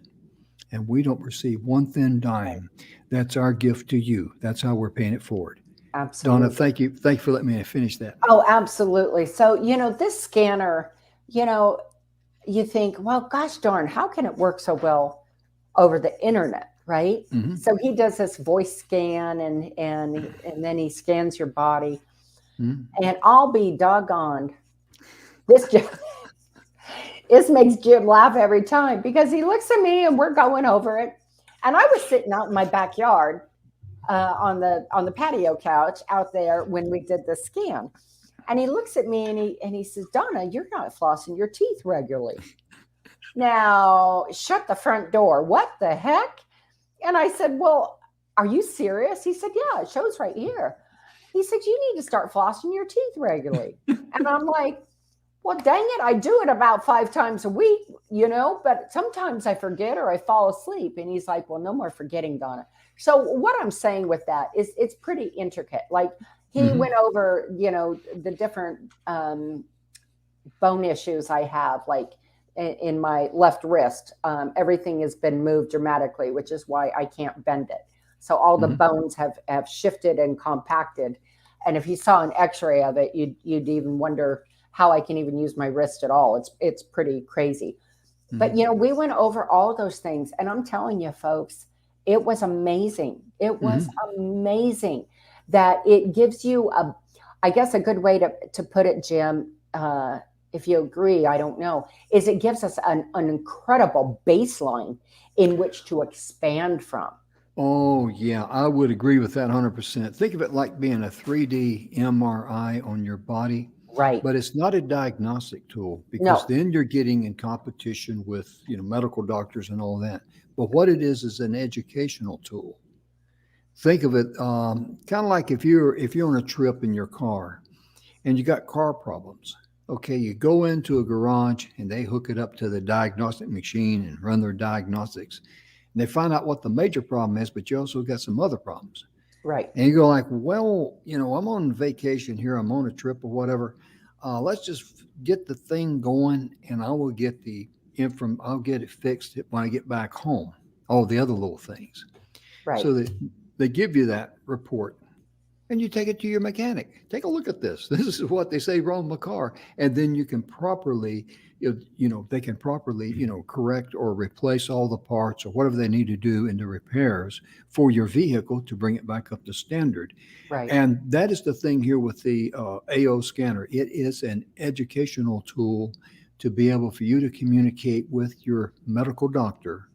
and we don't receive one thin dime. That's our gift to you. That's how we're paying it forward. Absolutely. Donna, thank you. Thank you for letting me finish that. Oh, absolutely. So, this scanner, you think, well, gosh darn, how can it work so well over the internet, right? Mm-hmm. So he does this voice scan and then he scans your body. Mm-hmm. And I'll be doggone. This makes Jim laugh every time because he looks at me and we're going over it. And I was sitting out in my backyard on the patio couch out there when we did the scan. And he looks at me and he says, Donna, you're not flossing your teeth regularly. Now, shut the front door. What the heck? And I said, well, are you serious? He said, yeah, it shows right here. He said, you need to start flossing your teeth regularly. And I'm like, well, dang it, I do it about 5 times a week, but sometimes I forget or I fall asleep. And he's like, well, no more forgetting, Donna. So what I'm saying with that is it's pretty intricate. Like he went over, the different bone issues I have, like in my left wrist. Everything has been moved dramatically, which is why I can't bend it. So all the bones have shifted and compacted. And if you saw an x-ray of it, you'd even wonder how I can even use my wrist at all. It's pretty crazy. But, we went over all those things. And I'm telling you, folks, it was amazing. It was amazing that it gives you I guess a good way to put it, Jim, if you agree, I don't know, is it gives us an incredible baseline in which to expand from. Oh, yeah, I would agree with that 100%. Think of it like being a 3D MRI on your body. Right. But it's not a diagnostic tool because then you're getting in competition with, medical doctors and all that. But what it is an educational tool. Think of it kind of like if you're on a trip in your car and you got car problems. Okay, you go into a garage and they hook it up to the diagnostic machine and run their diagnostics. And they find out what the major problem is, but you also got some other problems. Right. And you go like, well, I'm on vacation here. I'm on a trip or whatever. Let's just get the thing going and I will get I'll get it fixed when I get back home. All the other little things. Right. So they give you that report and you take it to your mechanic. Take a look at this. This is what they say wrong with the car. And then you can properly, they can properly, correct or replace all the parts or whatever they need to do in the repairs for your vehicle to bring it back up to standard. Right. And that is the thing here with the AO scanner. It is an educational tool to be able for you to communicate with your medical doctor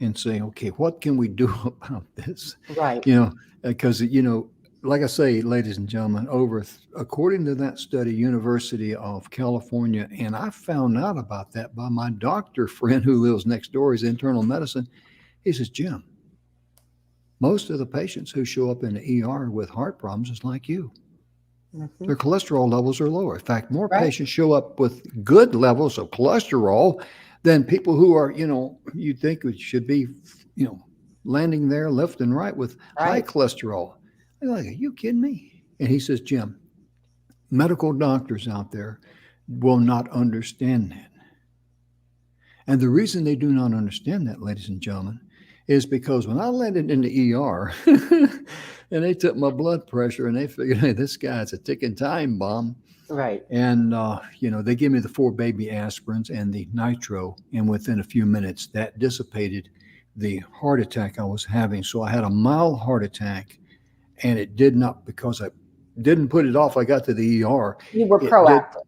and say, okay, what can we do about this? Right. Because, like I say, ladies and gentlemen, according to that study, University of California, and I found out about that by my doctor friend who lives next door, he's internal medicine. He says, Jim, most of the patients who show up in the ER with heart problems is like you. Their cholesterol levels are lower. In fact, more patients show up with good levels of cholesterol than people who are, you'd think it should be, landing there left and right with high cholesterol. I'm like, are you kidding me? And he says, Jim, medical doctors out there will not understand that. And the reason they do not understand that, ladies and gentlemen, is because when I landed in the ER and they took my blood pressure and they figured, hey, this guy's a ticking time bomb. Right. And, they gave me the 4 baby aspirins and the nitro. And within a few minutes, that dissipated the heart attack I was having. So I had a mild heart attack, and it did not, because I didn't put it off. I got to the ER. You were It did, proactive.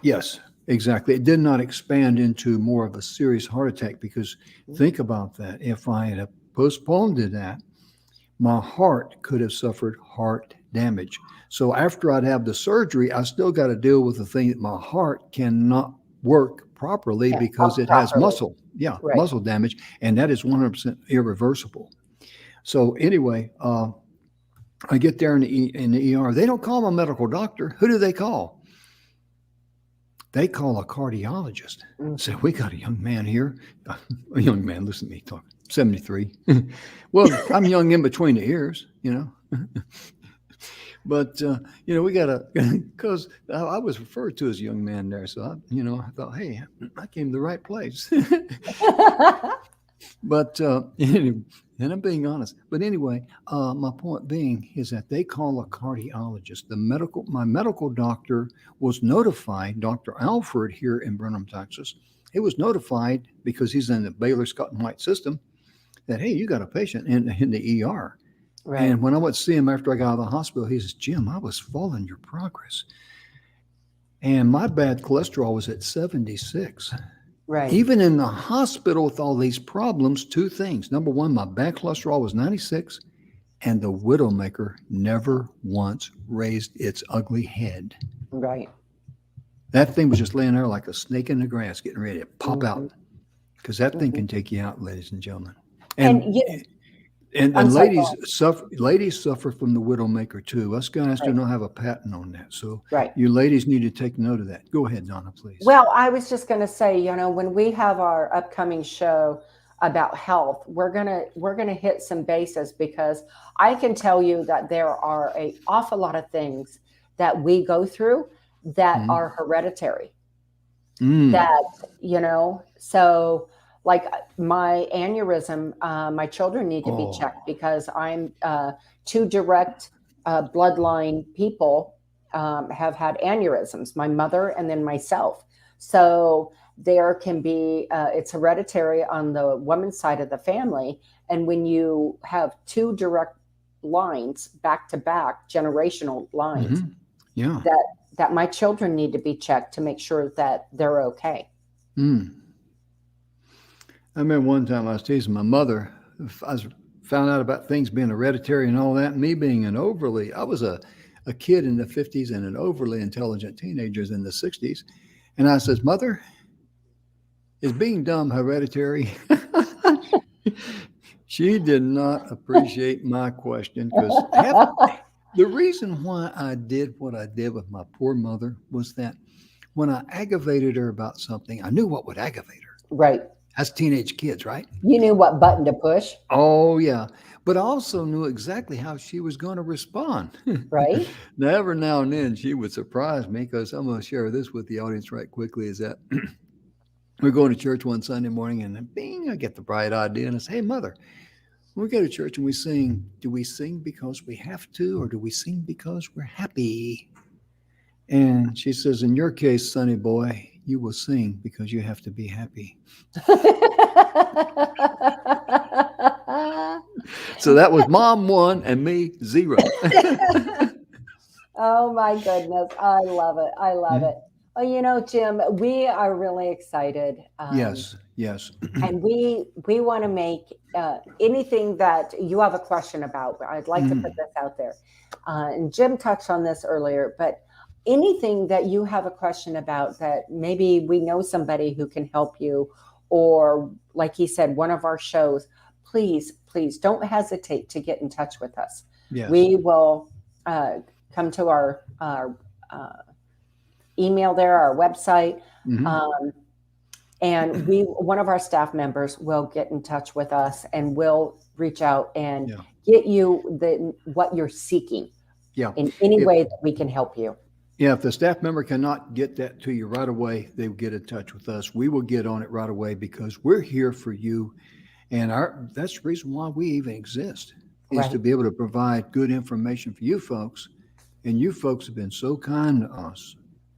yes, exactly. It did not expand into more of a serious heart attack, because think about that. If I had postponed to that, my heart could have suffered heart damage. So after I'd have the surgery, I still got to deal with the thing that my heart cannot work properly Can't because pump it has properly. muscle, Right. muscle damage, and that is 100% irreversible. So anyway, I get there in the ER. They don't call my medical doctor. Who do they call? They call a cardiologist. Say, we got a young man here. A young man, listen to me talk. 73. Well, I'm young in between the ears, But, we got to, because I was referred to as a young man there. So, I thought, hey, I came to the right place. But, anyway, and I'm being honest. But anyway, my point being is that they call a cardiologist. My medical doctor was notified, Dr. Alfred here in Brenham, Texas. He was notified because he's in the Baylor Scott and White system that, hey, you got a patient in the ER. Right. And when I went to see him after I got out of the hospital, he says, Jim, I was following your progress. And my bad cholesterol was at 76. Right. Even in the hospital with all these problems, 2 things. Number one, my bad cholesterol was 96, and the Widowmaker never once raised its ugly head. Right. That thing was just laying there like a snake in the grass, getting ready to pop out, because that thing can take you out, ladies and gentlemen. And ladies suffer from the Widowmaker too. Us guys do not have a patent on that. So you ladies need to take note of that. Go ahead, Donna, please. Well, I was just going to say, when we have our upcoming show about health, we're gonna hit some bases, because I can tell you that there are an awful lot of things that we go through that are hereditary. That, so like my aneurysm, my children need to be checked, because I'm 2 direct bloodline people have had aneurysms, my mother and then myself. So there can be, it's hereditary on the woman's side of the family. And when you have 2 direct lines, back to back, generational lines, that my children need to be checked to make sure that they're okay. I remember one time I was teasing my mother. I found out about things being hereditary and all that. And me being I was a kid in the 50s and an overly intelligent teenager in the 60s. And I says, Mother, is being dumb hereditary? She did not appreciate my question, because the reason why I did what I did with my poor mother was that when I aggravated her about something, I knew what would aggravate her. Right. That's teenage kids, right? You knew what button to push. Oh, yeah. But I also knew exactly how she was going to respond. Right. Now, every now and then she would surprise me, because I'm going to share this with the audience right quickly, is that we're going to church one Sunday morning, and then bing, I get the bright idea, and I say, hey, Mother, when we go to church and we sing, do we sing because we have to, or do we sing because we're happy? And she says, in your case, sonny boy, you will sing because you have to be happy. So that was Mom 1 and me 0. Oh my goodness. I love it. I love it. Well, Jim, we are really excited. Yes. And we want to make anything that you have a question about. I'd like to put this out there. And Jim touched on this earlier, but anything that you have a question about that maybe we know somebody who can help you, or like he said, one of our shows, please don't hesitate to get in touch with us. Yes. We will come to our email there, our website. And one of our staff members will get in touch with us, and we'll reach out and get you what you're seeking in any way that we can help you. Yeah, if the staff member cannot get that to you right away, they will get in touch with us. We will get on it right away, because we're here for you. And that's the reason why we even exist, is Right. to be able to provide good information for you folks. And you folks have been so kind to us.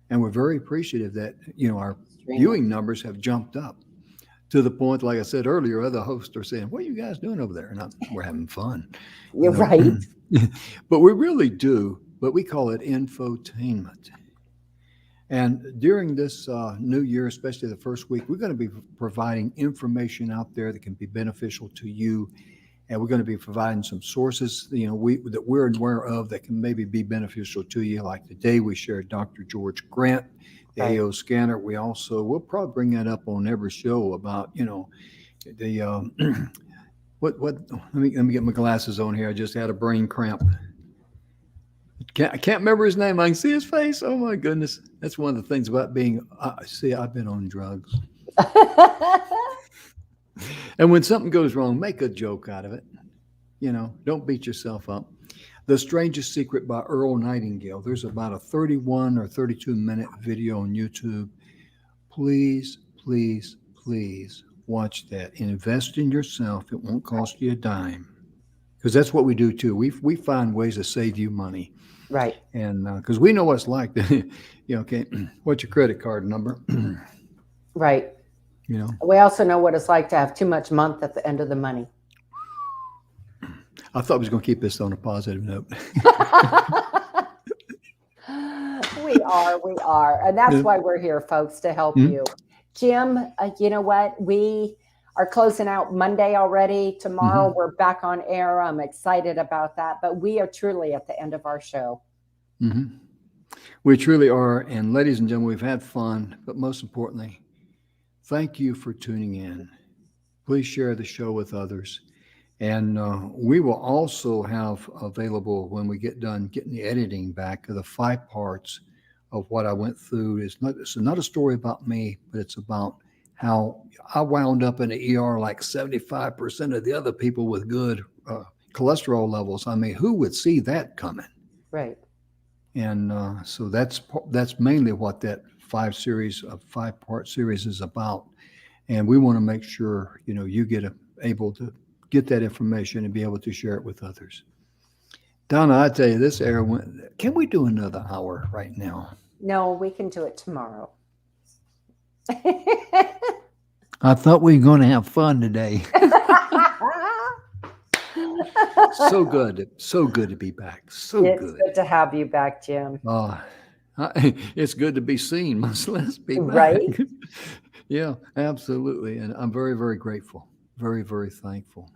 And we're very appreciative that, our viewing numbers have jumped up to the point, like I said earlier, other hosts are saying, what are you guys doing over there? And we're having fun. You're right. But we really do, but we call it infotainment. And during this new year, especially the first week, we're going to be providing information out there that can be beneficial to you. And we're going to be providing some sources, that we're aware of that can maybe be beneficial to you. Like today, we shared Dr. George Grant, the Right. AO scanner. We'll probably bring that up on every show about, the what. Let me get my glasses on here. I just had a brain cramp. I can't remember his name. I can see his face. Oh my goodness, that's one of the things about being. I've been on drugs. And when something goes wrong, make a joke out of it. Don't beat yourself up. The Strangest Secret by Earl Nightingale. There's about a 31 or 32-minute video on YouTube. Please, please, please watch that. Invest in yourself. It won't cost you a dime. Because that's what we do too. We find ways to save you money. Right. And because we know what it's like to, okay, what's your credit card number? Right. We also know what it's like to have too much month at the end of the money. I thought we was going to keep this on a positive note. We are. And that's why we're here, folks, to help you. Jim, you know what? We are closing out Monday already. Tomorrow we're back on air. I'm excited about that. But we are truly at the end of our show. We truly are. And ladies and gentlemen, we've had fun. But most importantly, thank you for tuning in. Please share the show with others. And we will also have available, when we get done getting the editing back, the 5 parts of what I went through. It's not a story about me, but it's about how I wound up in the ER like 75% of the other people with good cholesterol levels. I mean, who would see that coming? Right. And so that's mainly what that 5-part series is about. And we want to make sure, you get able to get that information and be able to share it with others. Donna, I tell you, this era can we do another hour right now? No, we can do it tomorrow. I thought we were going to have fun today. So good to be back. It's good to have you back, Jim. It's good to be seen, much less be back. Right? Yeah, absolutely. And I'm very, very grateful. Very, very thankful.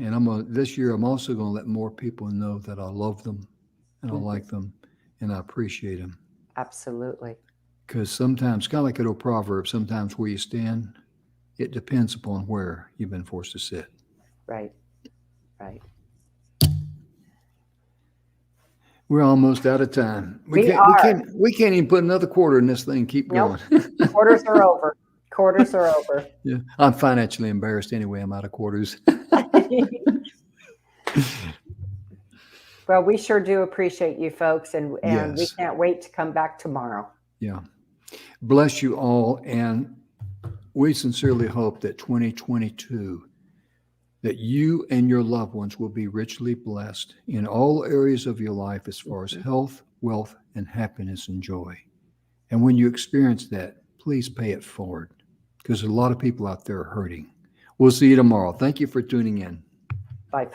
And this year, I'm also going to let more people know that I love them and I like them and I appreciate them. Absolutely. Because sometimes, kind of like an old proverb, sometimes where you stand, it depends upon where you've been forced to sit. Right. We're almost out of time. We can't even put another quarter in this thing. Keep going. Quarters are over. Yeah, I'm financially embarrassed anyway. I'm out of quarters. Well, we sure do appreciate you folks, and Yes. we can't wait to come back tomorrow. Yeah. Bless you all. And we sincerely hope that 2022, that you and your loved ones will be richly blessed in all areas of your life as far as health, wealth, and happiness and joy. And when you experience that, please pay it forward, because a lot of people out there are hurting. We'll see you tomorrow. Thank you for tuning in. Bye, folks.